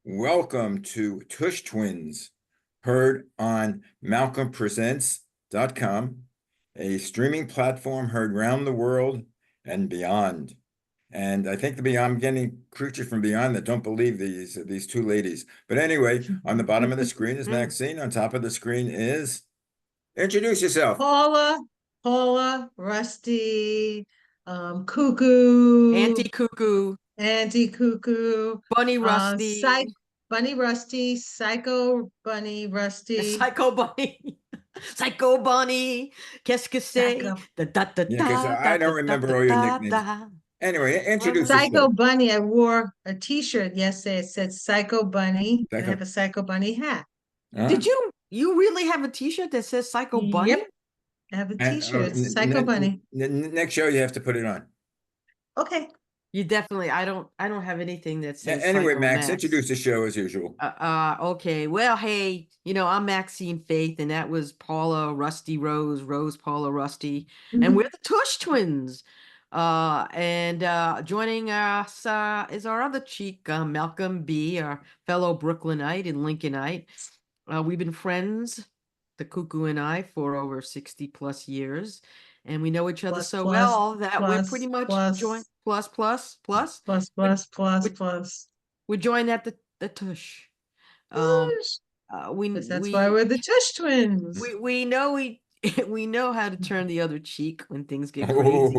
Welcome to Tush Twins, heard on malcolmpresents.com, a streaming platform heard round the world and beyond. And I think I'm getting creatures from beyond that don't believe these two ladies. But anyway, on the bottom of the screen is Maxine. On top of the screen is introduce yourself. Paula, Rusty, Cuckoo, Auntie Cuckoo, Auntie Cuckoo, Bunny Rusty, Bunny Rusty, Psycho Bunny Rusty, Psycho Bunny, Psycho Bunny, qu'est-ce que c'est? Psycho, Da da da Yeah, because da I da don't da remember da all your da nicknames. da. Anyway, introduce Psycho yourself. Bunny. I wore a T-shirt yesterday. It said Psycho Bunny, and I Psycho- have a Psycho Bunny hat. Did you really have a T-shirt that says Psycho Bunny? Yep, I have a T-shirt. It's Psycho Bunny. Next show, you have to put it on. Okay. You definitely. I don't have anything that says. Anyway, Psycho Max, introduce the show as usual. Okay. Well, hey, I'm Maxine Faith, and that was Paula, Rusty, Rose, Paula, Rusty, and we're the Tush Twins. And joining us is our other cheek, Malcolm B, our fellow Brooklynite and Lincolnite. We've been friends, the Cuckoo and I, for over 60 plus years, and we know each other so well that we're pretty much joined. Plus. We're joined at the Tush. That's why we're the Tush Twins. We know we know how to turn the other cheek when things get crazy.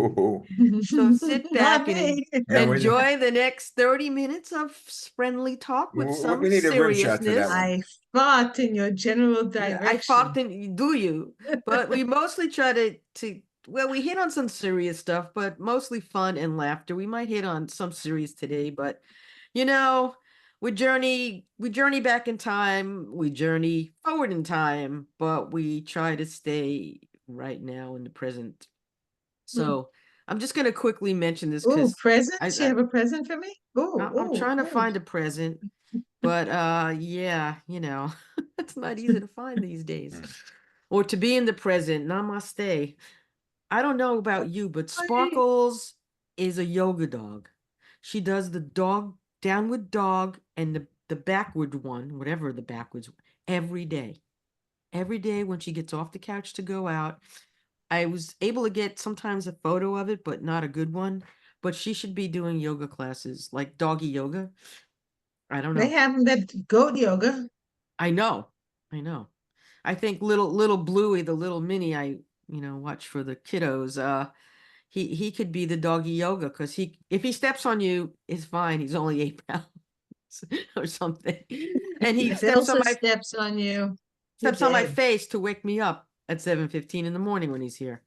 So sit back and enjoy the next 30 minutes of friendly talk with some we need a rim shot for seriousness. that one. I fought in your general direction. I fought in, do you? But we mostly try to well, we hit on some serious stuff, but mostly fun and laughter. We might hit on some serious today, but we journey back in time, we journey forward in time, but we try to stay right now in the present. So I'm just going to quickly mention this because presents. You have a present for me? I'm trying to find a present, but yeah, it's not easy to find these days, or to be in the present. Namaste. I don't know about you, but Sparkles is a yoga dog. She does the downward dog and the backward one, whatever the backwards, every day. Every day when she gets off the couch to go out. I was able to get sometimes a photo of it, but not a good one. But she should be doing yoga classes, like doggy yoga. I don't know. They have that goat yoga. I know. I think little Bluey, the little mini I watch for the kiddos, he could be the doggy yoga because if he steps on you, it's fine. He's only 8 pounds or something. And he steps on you. Steps on my face to wake me up at 7:15 in the morning when he's here.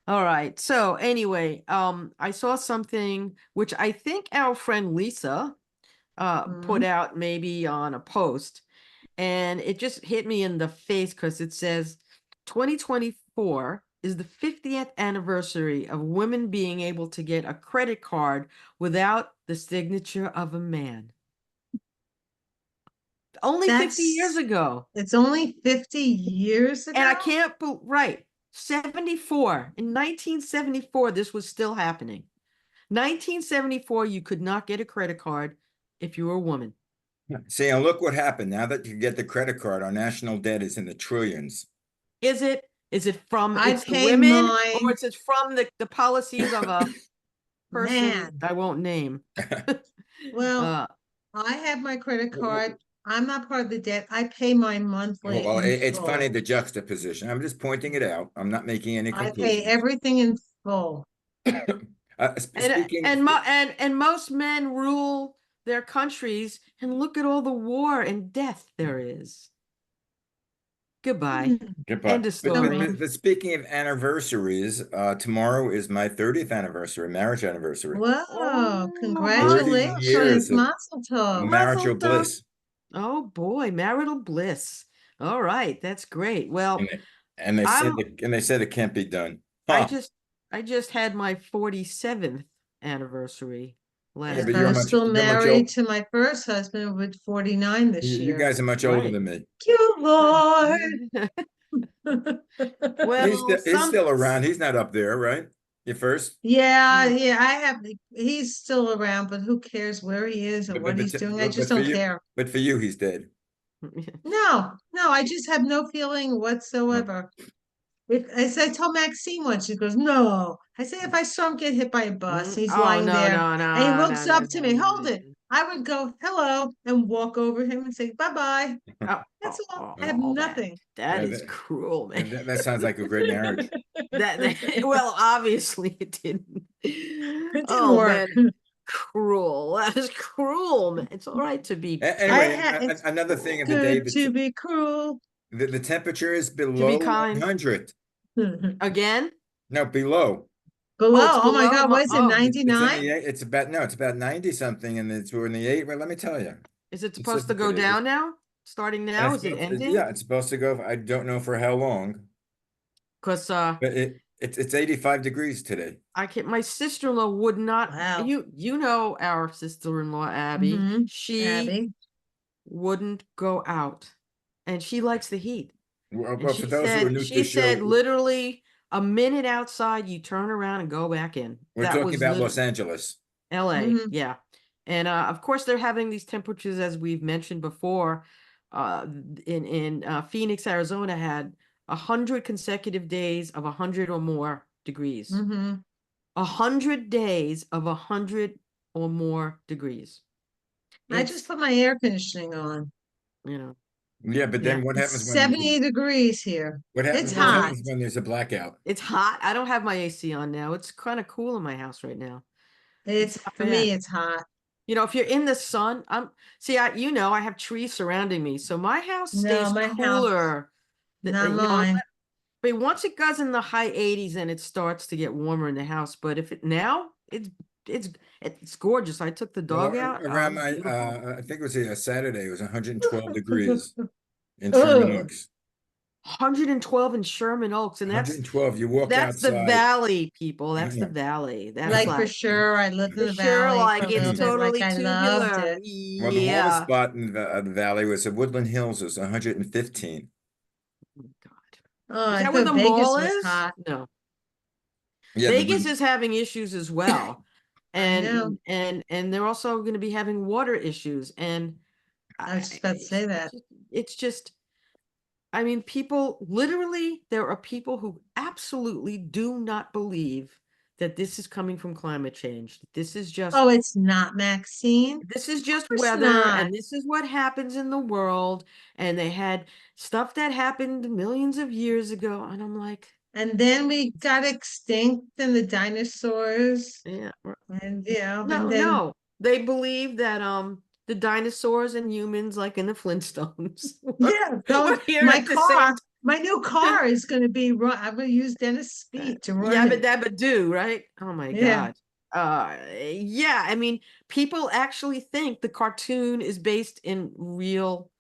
All right. So anyway, I saw something which I think our friend Lisa put out maybe on a post, and it just hit me in the face because it says 2024 is the 50th anniversary of women being able to get a credit card without the signature of a man. Only 50 years ago. It's only 50 years ago? And I can't right. 74. In 1974, this was still happening. 1974, you could not get a credit card if you were a woman. See, and look what happened. Now that you get the credit card, our national debt is in the trillions. Is it from the women, or is it from the policies of a person I won't name? Well, I have my credit card. I'm not part of the debt. I pay my monthly. Well, it's funny, the juxtaposition. I'm just pointing it out. I'm not making any conclusions. I pay everything in full. And most men rule their countries, and look at all the war and death there is. Goodbye. End of story. But speaking of anniversaries, tomorrow is my 30th anniversary, marriage anniversary. Wow, congratulations, mazel tov. Marital bliss. Oh boy, marital bliss. All right, that's great. Well, and they said it can't be done. Huh. I just had my 47th anniversry last year. I'm still married to my first husband with 49 this year. You guys are much older than me. You Lord. Well, he's still around. He's not up there, right? You first? Yeah, yeah, I have, he's still around, but who cares where he is and what he's doing? I just for don't you, care. but for you, he's dead. No, no, I just have no feeling No. whatsoever. If, as I told Maxine once, she goes, no. I say, if I saw him get hit by a bus, he's Oh, lying no, there no, and he no, no, looks no, up to no, me, no, hold no. it. I would go, hello, and walk over him and say, bye-bye. Oh, That's all. oh, I have oh, nothing. that is cruel, man. That sounds like a great marriage. Well, obviously it didn't. It didn't Oh work. man, cruel. That is cruel, man. It's all right to be I Anyway, had, it's another thing of the day, good to be cruel. the temperature is to be below kind 100. again. No, below. Oh, it's Below, oh my below. God, what is it, Oh, It's in 99? the eight. It's about no, it's about 90 something, and we're in the eight. Well, let me tell you. is it It says supposed to it go today. down now? Starting now? Is it ending? Yeah, it's supposed to go. I don't know for how long, Because but it's 85 degrees today. I can't. My sister-in-law would not. Wow. You know our sister-in-law Abby. Mm-hmm. She Abby. wouldn't go out, and she likes the heat. And Well, for those who are new to the she said show, literally a minute outside, you turn around and go back in. we're That talking was about Los Angeles. LA, Mhm. yeah. And of course they're having these temperatures as we've mentioned before. In Phoenix, Arizona had 100 consecutive days of 100 or more degrees. Mm-hmm. 100 days of 100 or more degrees. I It's, just put my air conditioning on. you know, Yeah, but yeah. then what happens It's when 70 degrees here. It's what Well, hot. happens when there's a blackout? it's hot. I don't have my AC on now. It's kind of cool in my house right now. It's Not for bad. me, it's hot. You know, if you're in the sun, I have trees surrounding me, so my house stays No, my house, cooler. not You know, mine. but once it goes in the high 80s and it starts to get warmer in the house, but if it now it's gorgeous. I took the Well, dog out. around It's my beautiful. I think it was a Saturday. It was 112 degrees in Sherman Ugh. Oaks. 112 in Sherman Oaks, and 112. You walk that's the outside. valley, people. That's the Yeah. valley. That's Like for like sure, I lived in for the sure, valley for like a little it's bit, like totally I loved tubular. it. Well, the warmest Yeah. spot in the valley was Woodland Hills. It was 115. Oh my God. Oh, Is I that where thought the Vegas mall was is? hot. No. Yeah, Vegas is having issues as well. I know. And they're also going to be having water issues. And I was just about to say that. it's just, I mean, people literally, there are people who absolutely do not believe that this is coming from climate change. Oh, it's not Maxine. This is Of just course weather, not. and this is what happens in the world. And they had stuff that happened millions of years ago. And I'm like, And then we got extinct and the dinosaurs. yeah. And No, and then no. They believe that the dinosaurs and humans, like in the Flintstones, going were here at the same my new time. car is gonna be run. I'm gonna use Dennis Speed to run Yabba it. dabba do, right? Oh my Yeah, God. Yeah, I mean, people actually think the cartoon is based in real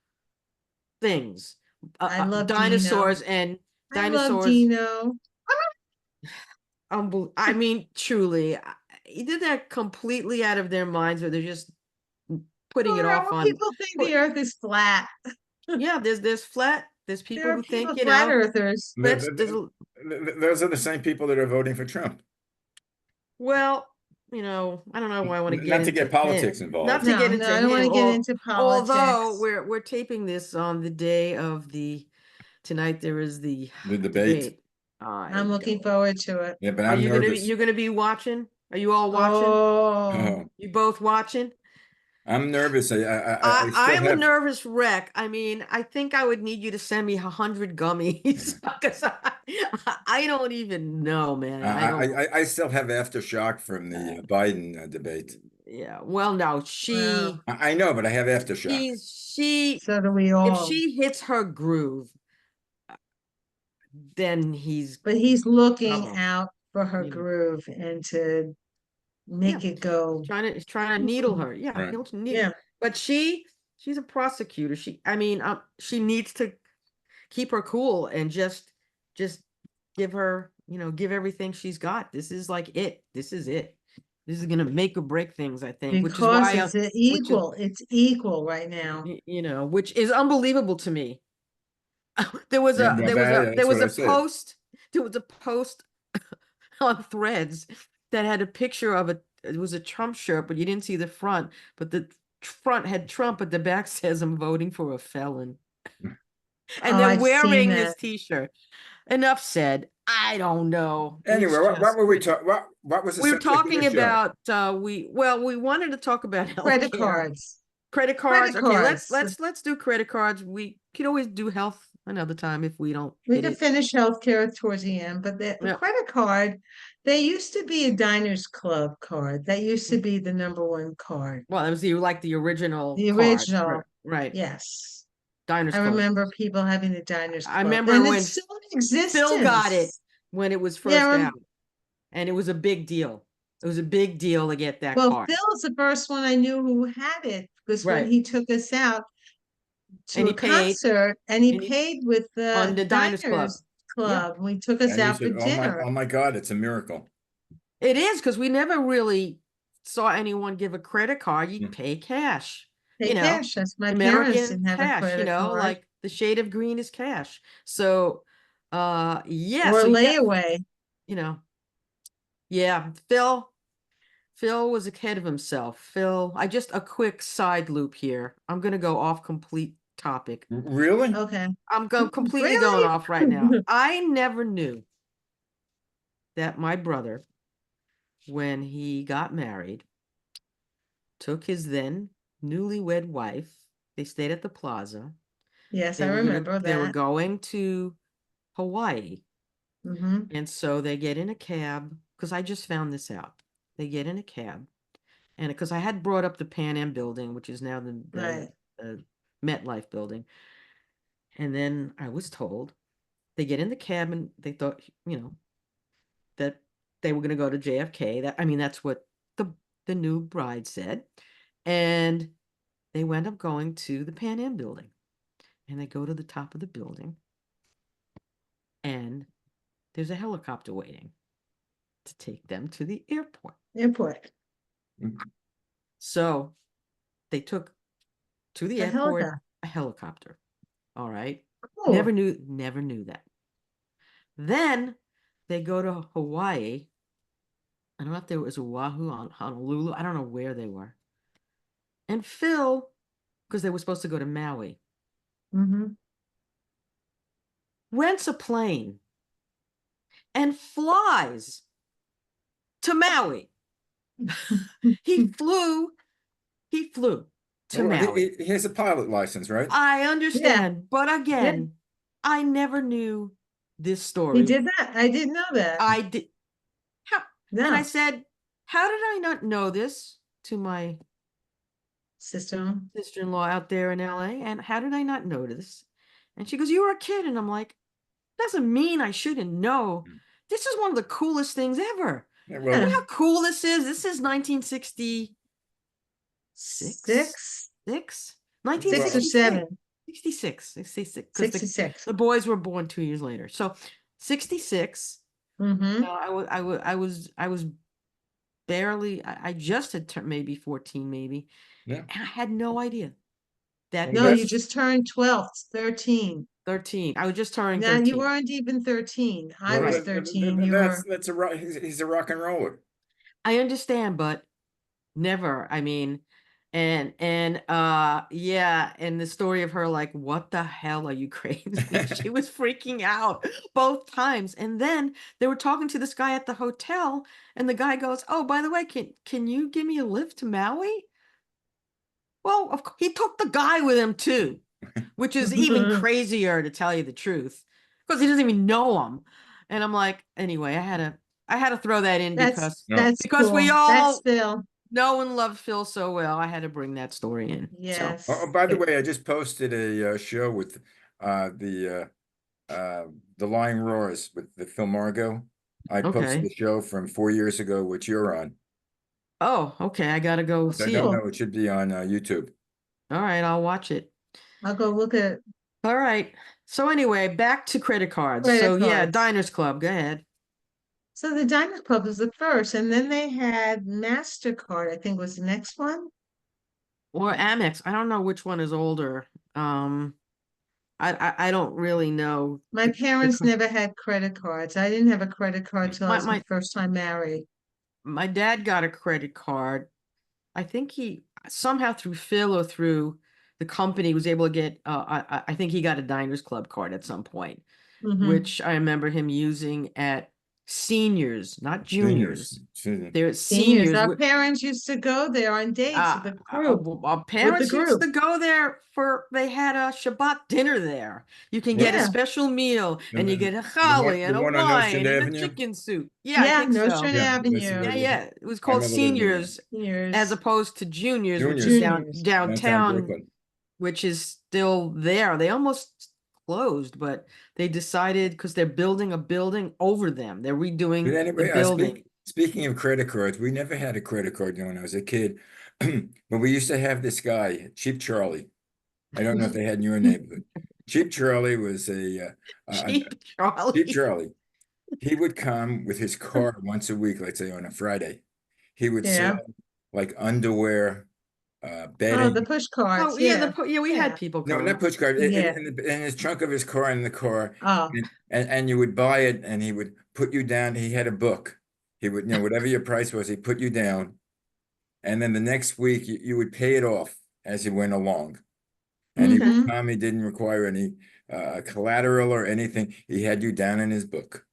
things. I love Dino. Dinosaurs and I love dinosaurs. Dino. I mean, truly, they're completely out of their minds, or they're just putting Oh, it no, off well, on. people think the earth is flat. Yeah, there's people There are who people think, flat earthers. Those are the same people that are voting for Trump. well, I don't know why I want to get Not to into get politics not involved. to get No, no, into I don't want him, to get or into although politics. we're taping this on the day of tonight there is the The debate. debate. I I'm looking don't. forward to it. Yeah, but Are I'm you gonna be nervous. you're gonna be watching? Are you all watching? Oh, Oh, You both watching? I'm nervous. I I still am a have. nervous wreck. I mean, I think I would need you to send me 100 gummies because I don't even know, man. I don't. I still have aftershock from the Biden debate. Yeah. Well, no, well, I know, but I have aftershock. she so do we if all. she hits her groove, then he's But he's looking trouble. out for her You know. groove and to Yeah. make it go. He's trying to needle her. Yeah, Right. he'll needle. Yeah, But she's a prosecutor. She needs to keep her cool and just give her, give everything she's got. This is like it. This is it. This is gonna make or break things, I think, which is because why it's which is equal. It's equal right now. which is unbelievable to me. There was Yeah, a well, there was a there that's was what I a said. post there was a post on Threads that had a picture of it was a Trump shirt, but you didn't see the front, but the front had Trump, but the back says, "I'm voting for a felon." And Oh, they're I've seen wearing that. this t-shirt. Enough said. I don't know. Anyway, It's what just were we talking? What was the we were subject of the talking show? about we wanted to talk about Credit healthcare. cards. Credit cards. Credit Okay, let's cards. let's do credit cards. We could always do health another time if we don't We hit could it. finish healthcare towards the end, but the Yeah. credit card, they used to be a Diners Club card. That used to be the #1 card. Well, it was the original The card. original, Right. yes. Diners I Club. remember people having the Diners I Club, remember and when it's still in Phil got it existence. when it was Yeah, first out, and it was a big deal. It was a big deal to get that well, card. Phil's the first one I knew who had it, because when Right. he took us out And to he a paid concert, and he and he paid with on the the Diners Club. Diners Yeah. Club. We took us And you out for said, dinner. oh my God, it's a miracle. It is because we never really saw anyone give a credit card. You Mm. pay cash. Pay You know, cash. That's my parents American didn't have a cash, credit card like the shade of green is cash. So yeah, or so yeah, layaway. you know, yeah, Phil was ahead of himself. Phil, a quick side loop here. I'm gonna go off complete topic. Really? Okay. I'm completely going Really? off right now. I never knew that my brother, when he got married, took his then newlywed wife. They stayed at the plaza. Yes, I remember They were that. going to Hawaii. Mm-hmm. And so they get in a cab, because I just found this out. They get in a cab, and because I had brought up the Pan Am building, which is now Right. the MetLife building. And then I was told they get in the cab and they thought, that they were going to go to JFK. That's what the new bride said. And they went up going to the Pan Am building. And they go to the top of the building, and there's a helicopter waiting to take them to the airport. Airport. So they took to the A airport helica. a helicopter. All right. Cool. Never knew that. Then they go to Hawaii. I don't know if there was Oahu on Honolulu. I don't know where they were. And Phil, because they were supposed to go to Maui, Mm-hmm. rents a plane and flies to Maui. He flew to Well, Maui. he has a pilot license, right? I understand, but Yeah. again, I never knew this He story. did that. I didn't know that. I did. No. And I said, how did I not know this, to my System. sister-in-law out there in LA? And how did I not know this? And she goes, you were a kid. And I'm like, doesn't mean I shouldn't know. This is one of the coolest things ever. Yeah, You know well, how cool this is? This is 1966? Six? 1966. 6 or 7. 66. 66. 'Cause 66. the boys were born 2 years later. So 66. Mm-hmm. I was barely, I just had turned maybe 14, maybe. yeah. And I had no idea that No, That's- you just turned 12, 13. 13. I was just turning Now 13. you weren't even 13. I Well, was 13. You were. that's a rock. He's a rock and roller. I understand, but never. And yeah, and the story of her, like, what the hell are you crazy? She was freaking out both times. And then they were talking to this guy at the hotel, and the guy goes, oh, by the way, can you give me a lift to Maui? Well, of course, he took the guy with him too, which is even crazier, to tell you the truth, because he doesn't even know him. And I'm like, anyway, I had to throw that in because Cool. we That's all Phil. know and love Phil so well. I had to bring that story in. Yes. Oh, by the way, I just posted a show with the Lying Roars with the Phil Margo. I posted Okay. a show from 4 years ago, which you're on. Oh, okay. I gotta go I see don't it. know. It should be on YouTube. All right, I'll watch it. I'll go look at All right. So anyway, back to credit cards. Credit So yeah, cards. Diners Club. Go ahead. So the Diners Club was the first, and then they had MasterCard, I think was the next one. Or Amex. I don't know which one is older. I don't really know. My The parents co- never had credit cards. I didn't have a credit card till I my was my my first time married. my dad got a credit card. I think he somehow through Phil or through the company was able to get. I think he got a Diners Club card at some point, Hmm. which I remember him using at seniors, not Seniors. juniors. Seniors. They're at Seniors, seniors. our parents used to go there on dates with the group, Well, our with the parents used group. to go there for, they had a Shabbat dinner there. You can get a Yeah, special meal and you get a The challah and a one on Ocean wine and a Avenue? chicken soup. Yeah, I yeah, think so. Nostrand Yeah, that's Avenue, where Yeah, it is. yeah. It was I called never lived there. seniors as seniors, opposed to juniors, which is Juniors, juniors. downtown downtown, Brooklyn. which is still there. They almost closed, but they decided because they're building a building over them. They're But redoing the anyway, building. speaking of credit cards, we never had a credit card when I was a kid, but we used to have this guy, Cheap Charlie. I don't know if they had in your neighborhood. Cheap Charlie was Cheap Cheap Charlie. Charlie. He would come with his car once a week, let's say on a Friday. He would sell Yeah. like underwear, Oh, the bedding. push cards. Oh yeah, Yeah. yeah, we had Yeah. people No, not come. push card. Yeah. In his trunk of his car, in the car, Oh, and you would buy it, and he would put you down. He had a book. He would, whatever your price was, he put you down, and then the next week you would pay it off as he went along. And he would mm-hmm. come. He didn't require any collateral or anything. He had you down in his book,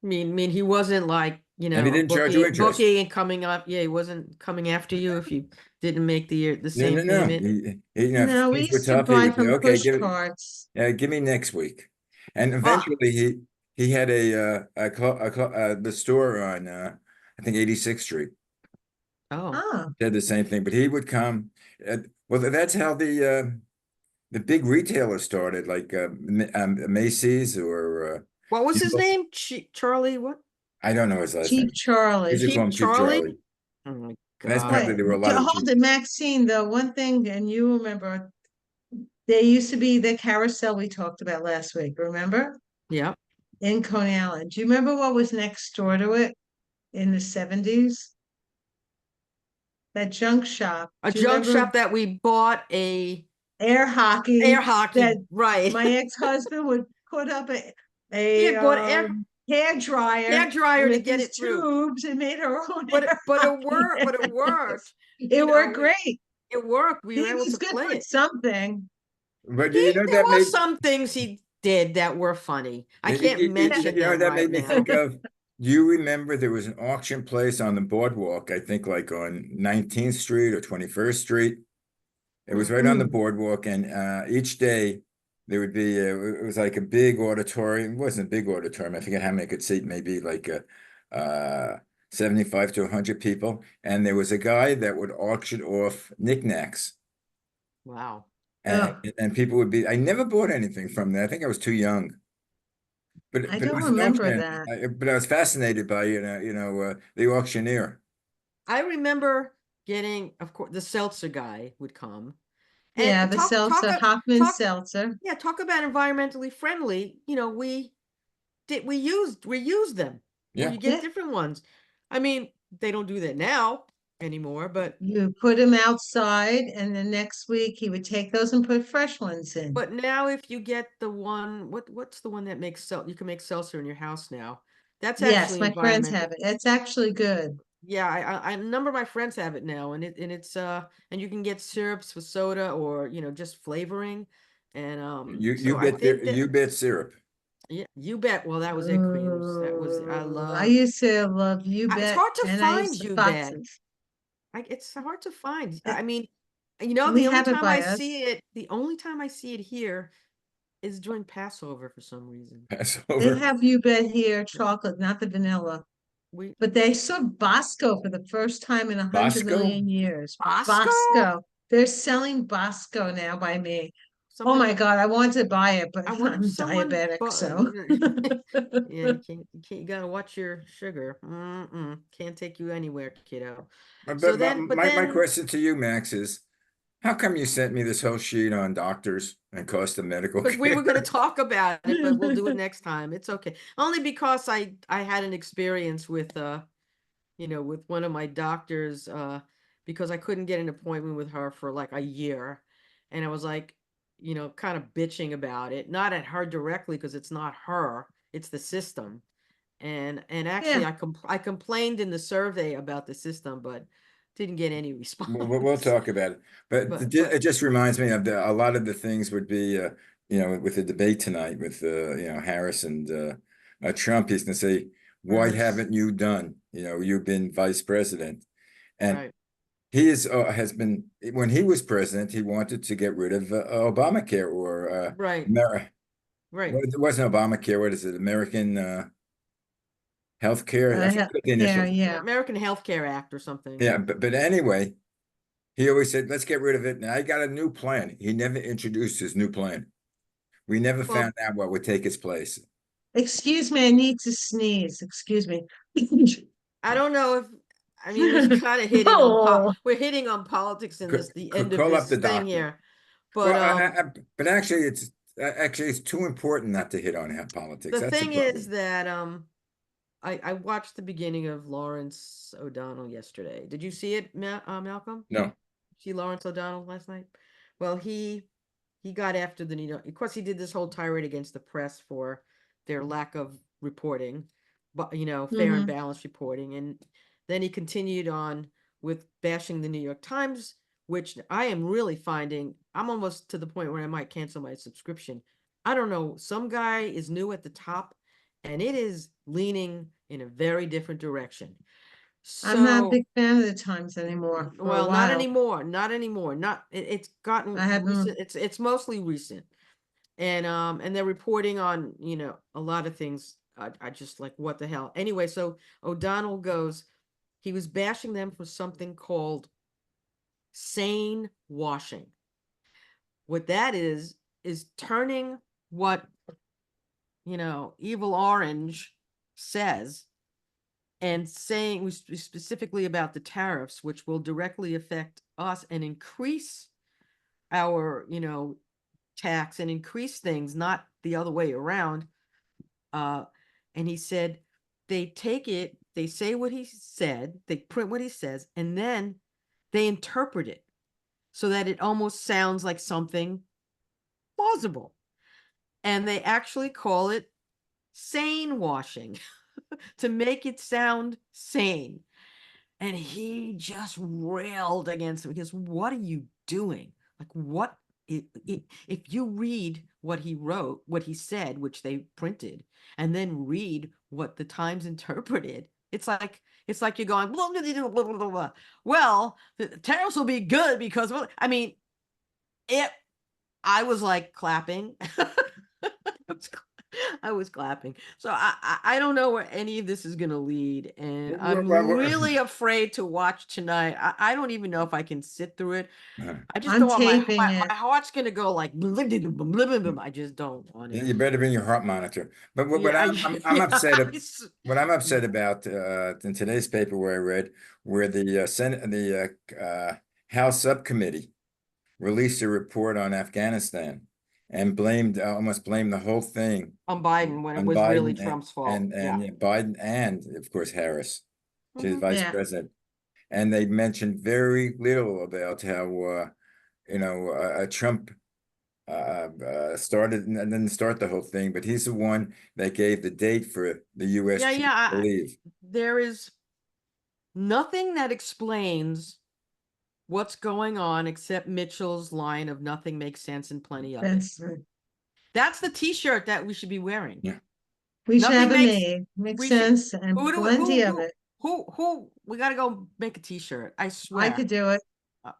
I mean, he wasn't like, and he a didn't charge you interest. bookie and coming up. Yeah, he wasn't coming after you if you didn't make the No, same no, no. payment. If No, we things were used to tough, he buy would say, from "Okay, push carts. give me next week." And Ah, eventually, he had the store on I think 86th Street. oh. Oh, Did the same thing, but he would come. Well, that's how the big retailers started, like Macy's or What was his Kimball. name? Charlie, what? I don't know his last Cheap name. We used Charlie. to call Cheap him Cheap Charlie? Charlie. Oh my And that's probably Wait, God. there were a lot of hold cheap. it, Maxine, though. One thing, and you remember, there used to be the carousel we talked about last week, remember? Yep. In Coney Island. Do you remember what was next door to it in the 70s? That junk shop. A Do you junk remember shop that we bought a air air hockey that hockey, right? my ex-husband would put up He a had bought hair hair dryer dryer to with get these it through. tubes and made her own But hair hockey but it worked. nets. It worked great. It worked. We were He able was to good play for it. something. But There were some things he did that were funny. I can't mention them that right made me now. think of. Do you remember there was an auction place on the boardwalk? I think like on 19th Street or 21st Street. It was right on the Mm. boardwalk, and each day there would be it was like a big auditorium. It wasn't a big auditorium. I forget how many could seat, maybe like 75 to 100 people. And there was a guy that would auction off knickknacks. Wow. And, Oh, and people would be, I never bought anything from there. I think I was too young. I But it don't was an remember auction. that. But I was fascinated by, the auctioneer. I remember getting, of course, the seltzer guy would come and Yeah, the seltzer, Hoffman talk, seltzer. yeah, talk about environmentally friendly. We used them, or Yeah. you get Yeah, different ones. I mean, they don't do that now anymore, but you put him outside, and the next week he would take those and put fresh ones in. now if you get the one, what's the one that makes you can make seltzer in your house now. That's Yes, actually my friends environmental. have it. It's actually good. Yeah, a number of my friends have it now, and it's and you can get syrups with soda or just flavoring, and so I think that You bet syrup. yeah, you bet. Well, that was it, creams. That was I I loved. used to love You It's Bet, hard to and I find used to you bet. Foxes. It's hard to find. Uh, I mean, We the only have it time I by us. see it, here is during Passover for some reason. They Passover. have You Bet here, chocolate, not the vanilla. We But they saw Bosco for the first time in 100 Bosco? million years. Bosco. Bosco. They're selling Bosco now by me. Oh my Somebody, God, I want to buy it, but I wonder if I'm someone, diabetic, so. yeah, you gotta watch your sugar. Can't take you anywhere, kiddo. So But then, but my then, question to you, Max, is how come you sent me this whole sheet on doctors and cost of medical because we care? were going to talk about it, but we'll do it next time. It's okay. Only because I had an experience with with one of my doctors because I couldn't get an appointment with her for like a year, and I was like, kind of bitching about it, not at her directly because it's not her, it's the system. And actually, Yeah. I complained in the survey about the system, but didn't get any We'll response. talk about it, but it just reminds me of a lot of the things would be, with the debate tonight with, Harris and Trump. He's going to say, "Why Yes. haven't you done? You've been vice president," and Right, he has been when he was president. He wanted to get rid of Obamacare or right, right. It wasn't Obamacare. What is it? American health care. I forget what the Yeah, initials. yeah. American Health Care Act or something. Yeah, but anyway. He always said, "Let's get rid of it." Now I got a new plan. He never introduced his new plan. We never Well, found out what would take its place. Excuse me, I need to sneeze. Excuse me. I don't know if, I mean, we're kind of hitting on Oh, we're hitting on politics in this, the end of Call up this the thing doctor. here. But Well, but actually it's too important not to hit on politics. the That's the thing is problem. that I watched the beginning of Lawrence O'Donnell yesterday. Did you see it, Malcolm? No. See Lawrence O'Donnell last night? Well, he got after the New York. Of course, he did this whole tirade against the press for their lack of reporting, but fair and mhm. balanced reporting. And then he continued on with bashing the New York Times, which I am really finding. I'm almost to the point where I might cancel my subscription. I don't know. Some guy is new at the top, and it is leaning in a very different direction. I'm not a So, big fan of the Times anymore for a well, not while. anymore. Not anymore. Not it's gotten I haven't, recent. It's mostly recent, and they're reporting on a lot of things. I just like, what the hell. Anyway, so O'Donnell goes. He was bashing them for something called sane washing. What that is turning what Evil Orange says and saying specifically about the tariffs, which will directly affect us and increase our, tax and increase things, not the other way around. Uh, and he said they take it, they say what he said, they print what he says, and then they interpret it so that it almost sounds like something plausible. And they actually call it sane washing to make it sound sane. And he just railed against him because, what are you doing? Like, what? If you read what he wrote, what he said, which they printed, and then read what the Times interpreted, it's like you're going blah, blah, blah, blah, blah, blah. Well, the tariffs will be good because, well, I mean, it. I was like clapping. I was clapping. So I don't know where any of this is going to lead, and Well, I'm really afraid to watch tonight. I don't even know if I can sit through it. I just I'm don't want taping my it. heart's going to go like blah, blah, blah, blah, blah, blah. I just don't want it. You better bring your heart monitor. But what Yeah, I'm yeah. upset what I'm upset about in today's paper where I read where the Senate House subcommittee released a report on Afghanistan and almost blamed the whole thing On Biden when it on was really Biden Trump's fault. Yeah. yeah, Biden and of course Harris, she's Mhm. vice Yeah. president, and they mentioned very little about how Trump started and didn't start the whole thing, but he's the one that gave the date for the U.S. Yeah, troops yeah. to leave. There is nothing that explains what's going on except Mitchell's line of "nothing makes sense and plenty of it." That's, That's the T-shirt that we should be wearing. Yeah, we should have Nothing it makes made. Makes we should sense and plenty of it. who we got to go make a T-shirt. I I swear. could do it.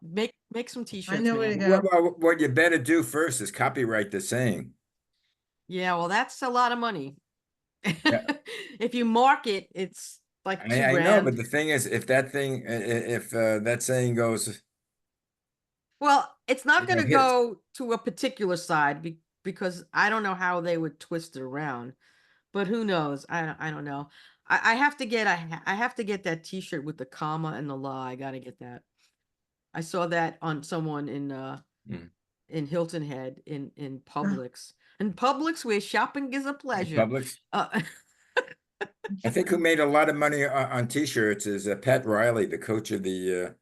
Make some I T-shirts, know where to man. go. what you better do first is copyright the saying. Yeah, well, that's a lot of money. Yeah, If you mark it, it's like two I know, but grand. the thing is, if that saying goes, Well, it's not going to hit. go to a particular side because I don't know how they would twist it around. But who knows? I don't know. I have to get I have to get that T-shirt with the comma and the la. I got to get that. I saw that on someone Mm. in Hilton Head in Publix. In Publix, where shopping is a pleasure. Publix. Uh, I think who made a lot of money on T-shirts is Pat Riley, the coach of the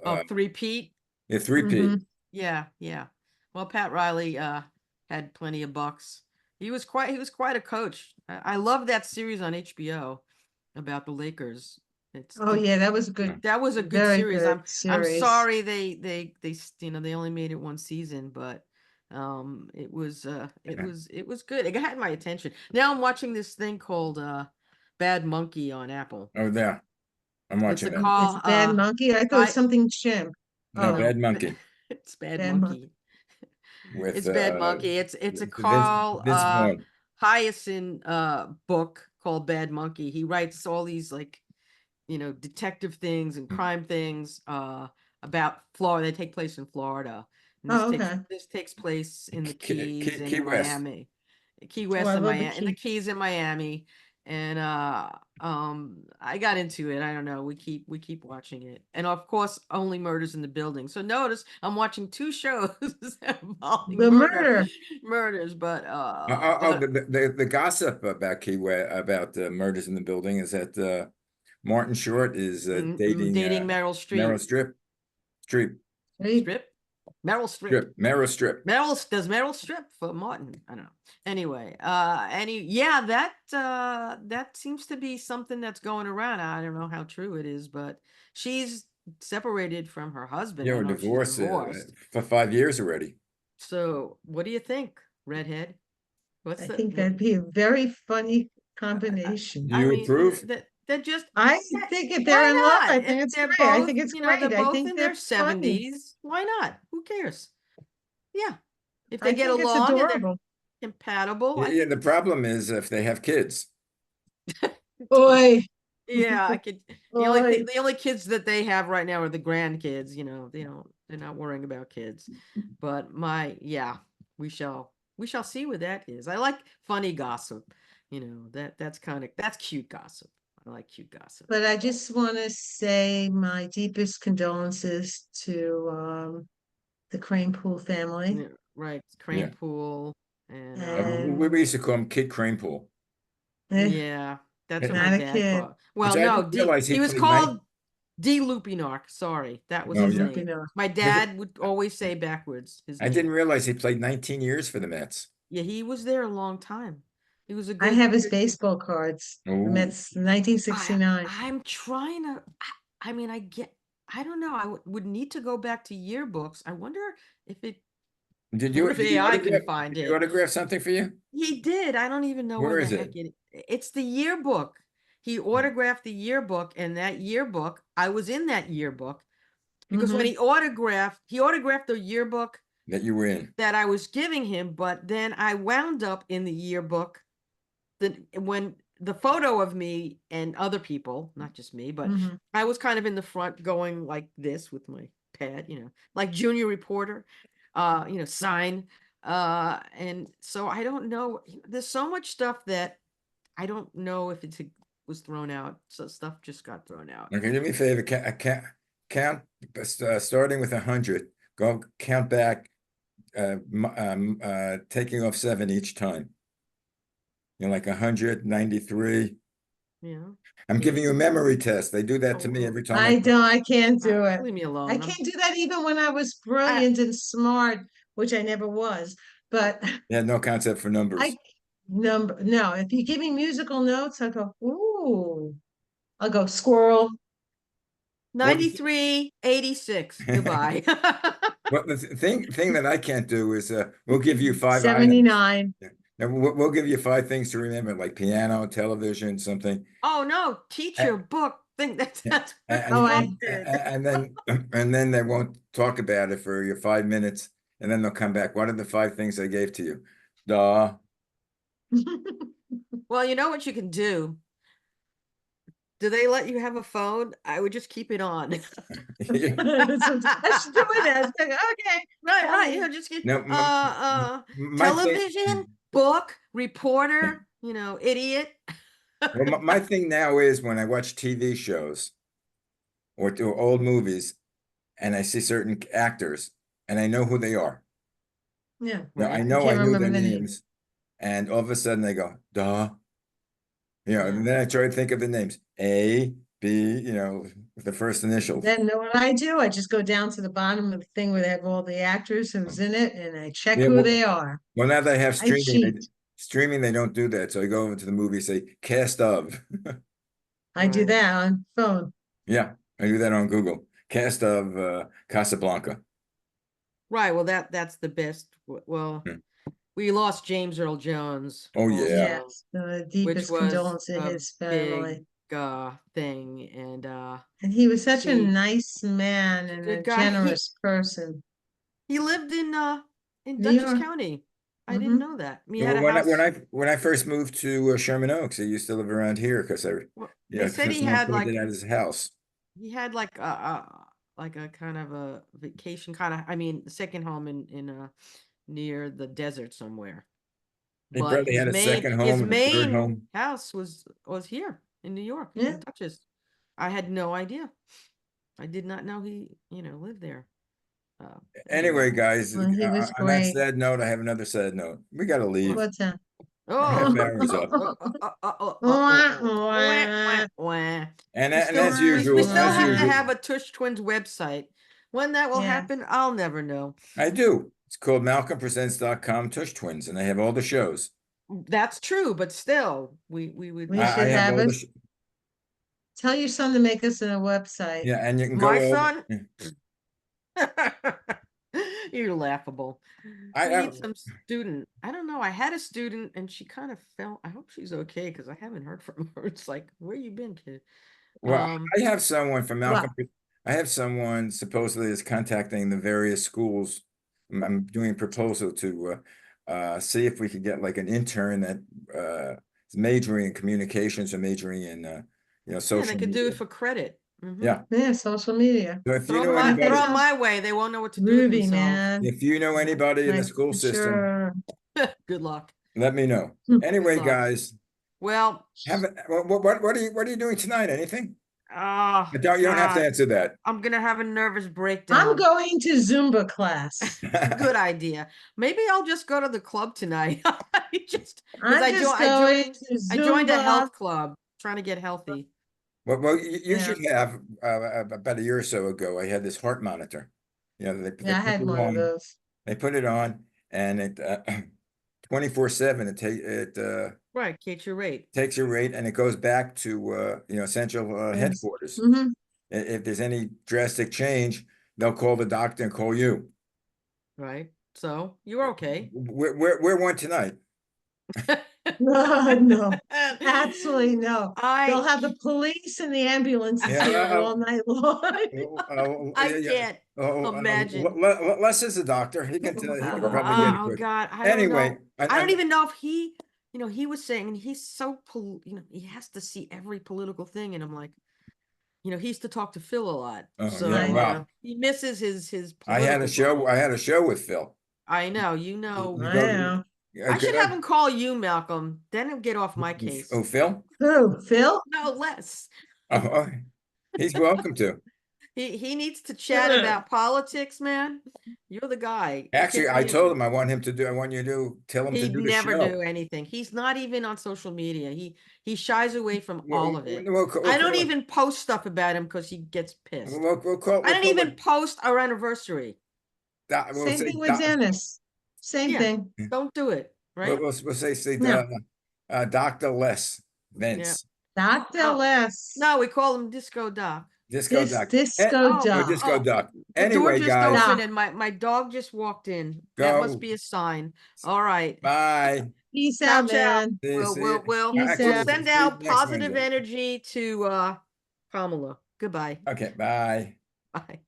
oh, three Pete. three-P. Hmm. Yeah, yeah. Well, Pat Riley had plenty of bucks. He was quite a coach. I love that series on HBO about the Lakers. Oh yeah, that was a good, That was a good very series. good I'm series. sorry they they only made it one season, but it was it was good. It had my attention. Now I'm watching this thing called Bad Monkey on Apple. Oh, there. I'm It's a watching that. It's call Bad Monkey. I thought it was by something chimp. No, Oh, no, Bad Monkey it's Bad Bad Monkey. Monkey. with It's Bad Monkey. It's a Carl Vince Vaughn. Hyacin book called Bad Monkey. He writes all these like, detective things and crime things about Florida. They take place in Florida. And Oh, okay. this takes place in the Keys Key, and Key West. Miami. Key Oh, West I and love the Miami and the key. Keys in Miami. And I got into it. I don't know. We keep watching it. And of course, only Murders in the Building. So notice I'm watching two shows involving The murder. murders, but The gossip about Key West, about murders in the building is that Martin Short is dating dating Meryl Meryl Streep. Streep. Hey, Strip? Meryl Streep. Meryl Streep. Does Meryl Strip for Martin? I don't know. Anyway, that seems to be something that's going around. I don't know how true it is, but she's separated from her husband. Yeah, I or know she's divorced divorced. for 5 years already. So what do you think, redhead? What's I the think what, that'd be a very funny combination. Do I you mean, approve? that just I that, think if they're why in love, not? I If think it's they're great. I both, think it's they're great. I both think in their that's funny. 70s, why not? Who cares? Yeah. If they I get think it's along and they're adorable. compatible, I Yeah, think the problem is if they have kids. Boy, yeah, I could. boy. The only kids that they have right now are the grandkids. They're not worrying about kids. But yeah, we shall see what that is. I like funny gossip. That's cute gossip. I like cute gossip. But I just want to say my deepest condolences to the Crane Pool family. Yeah, right, Crane Yeah. Pool and And We used to call him Kid Kranepool. yeah, that's what my not a dad kid. called. Which Well, I no, didn't realize he he was played night. called D. Lupinark. Sorry, that was Oh, his yeah. name. Lupino. My dad would always say backwards his I didn't name. realize he played 19 years for the Mets. Yeah, he was there a long time. He was a I good. have his baseball cards. The Oh, Mets, 1969. I'm trying to. I mean, I don't know. I would need to go back to yearbooks. I wonder if it. did I wonder you if AI can find did he it. autograph something for you? He did. I don't even know where Where the is it? heck it's the yearbook. He autographed the yearbook, and that yearbook, I was in that yearbook because when Hmm. he autographed the yearbook That you were in. that I was giving him, but then I wound up in the yearbook when the photo of me and other people, not just me, but Hmm. I was kind of in the front going like this with my pad, like junior reporter, sign. And so I don't know. There's so much stuff that I don't know if was thrown out. So stuff just got thrown out. Okay, do me a favor. Count starting with 100. Go count back, taking off 7 each time. Like 193. Yeah. I'm Yeah. giving you a memory test. They do that to me Oh, every time I I can't do it. leave me I alone. can't do that even when I was I, brilliant and smart, which I never was. But had no concept for I numbers. no, if you give me musical notes, I go, ooh. I'll go squirrel. Well, 9386. Goodbye. well, the thing that I can't do is we'll give you 5 items. 79. Yeah. Now, we'll give you 5 things to remember, like piano, television, something. Oh no, teacher book. Think that's what And, Oh, Trump and, did. and then they won't talk about it for your 5 minutes, and then they'll come back. What are the 5 things I gave to you? Duh. Well, you know what you can do? Do they let you have a phone? I would just keep it on. I should do it. Okay. Right. Just get No, my thing, television, book, reporter, idiot. well, my thing now is when I watch TV shows or old movies, and I see certain actors, and I know who they are. Yeah. Now, I Right. know I Can't knew remember their the name. names, and all of a sudden they go, duh. Yeah. And then I try to think of the names. A, be, the first initials. Then know what I do? I just go down to the bottom of the thing where they have all the actors who's in it, and I check Yeah, who well- they are. Well, now they have I cheat. streaming, they don't do that. So you go over to the movie, say cast of. I do Right. that on phone. Yeah, I do that on Google. Cast of Casablanca. Right. Well, that's the best. Well, Hmm. we lost James Earl Jones Oh, yeah. also, Yes, the which deepest was condolences to a his big family. thing. And And he was such a see, nice man and good a guy. generous person. He lived in New Dutchess York. County. I didn't Hmm. know that. He had Well, a when I house. first moved to Sherman Oaks, I used to live around here because Well, they said he someone had pointed like out his house. like a kind of a vacation kind of. I mean, second home in near the desert somewhere. He But probably had a second his home and a third main home. house was here in New York, Yeah. in Dutchess. I had no idea. I did not know he, lived there. Anyway, guys, Well, he was on that great. sad note, I have another sad note. We got to leave. What's that? Half Oh, hour is up. wah, wah. And, We and still, as we usual, still as have to usual, have a Tush Twins website. When that will Yes. happen, I'll never know. I do. It's called MalcolmPresents.com Tush Twins, and they have all the shows. That's true, but still, we would. We I should have have all the, us. Tell your son to make us a website. yeah, and you can My go over. son? You're laughable. I We have, need some student. I don't know. I had a student and she kind of fell. I hope she's okay because I haven't heard from her. It's like, where you been, kid? well, Um, I have someone from Well, Malcolm. I have someone supposedly is contacting the various schools. I'm doing a proposal to see if we could get like an intern that is majoring in communications or majoring in yeah, they social could do media. it for credit. Mhm. Yeah. yeah, social media. So if you Throw know my I think anybody, throw so. 'em my way. They won't know what to do with Ruby, themselves. man. if you know anybody in the Like, school system, sure. Good luck. let me know. Hmm. Anyway, luck. guys, Well, what are you doing tonight? Anything? oh You don't have to God, answer that. I'm gonna have a nervous I'm breakdown. going to Zumba class. Good idea. Maybe I'll just go to the club tonight. Just because I'm just going to I joined a Zumba. health club, trying to get healthy. Well, you Yeah. should have about a year or so ago. I had this heart monitor. They Yeah, I put had it one of on. those. They put it on, and it 24/7. It Right, get your rate. takes your rate, and it goes back to central Yes. headquarters. Hmm. If there's any drastic change, they'll call the doctor and call you. Right. So you're okay. We're one tonight. No, absolutely no. They'll I have the police and the ambulances Yeah, here all night long. I can't imagine. Les is a doctor. He can probably get it Oh quick. God, I don't Anyway, know. I don't even know if he, he was saying, and he's so, he has to see every political thing, and I'm like, he used to talk to Phil a lot, Oh, so yeah, wow. he misses his I had a political. show with Phil. I know, You I go- know. I should have him call you, Malcolm. Then he'll get off my case. Oh, Phil? Who, Phil? No less. Oh, he's welcome to. He needs to chat about politics, man. You're the guy. You Actually, can't I beat told him. him I want you to tell him to He'd do the never show. do anything. He's not even on social media. He shies away from all of it. We'll I don't even post stuff about him because he gets pissed. We'll call. I don't even post our anniversary. We'll Same say thing with Dennis. Same Yeah. thing. Don't do it, right? We'll say No. Dr. Les Vince. Dr. Oh, Les. No, we call him Disco Doc. Disco Doc. Disco Oh, Doc. Disco Oh, Doc. The door Anyway, just guys, opened and my dog just walked in. That Go. must be a sign. All right. bye. Peace Ciao, out, ciao. man. We'll Peace out. send see you out next positive Wednesday. energy to Kamala. Goodbye. Okay, bye. Bye.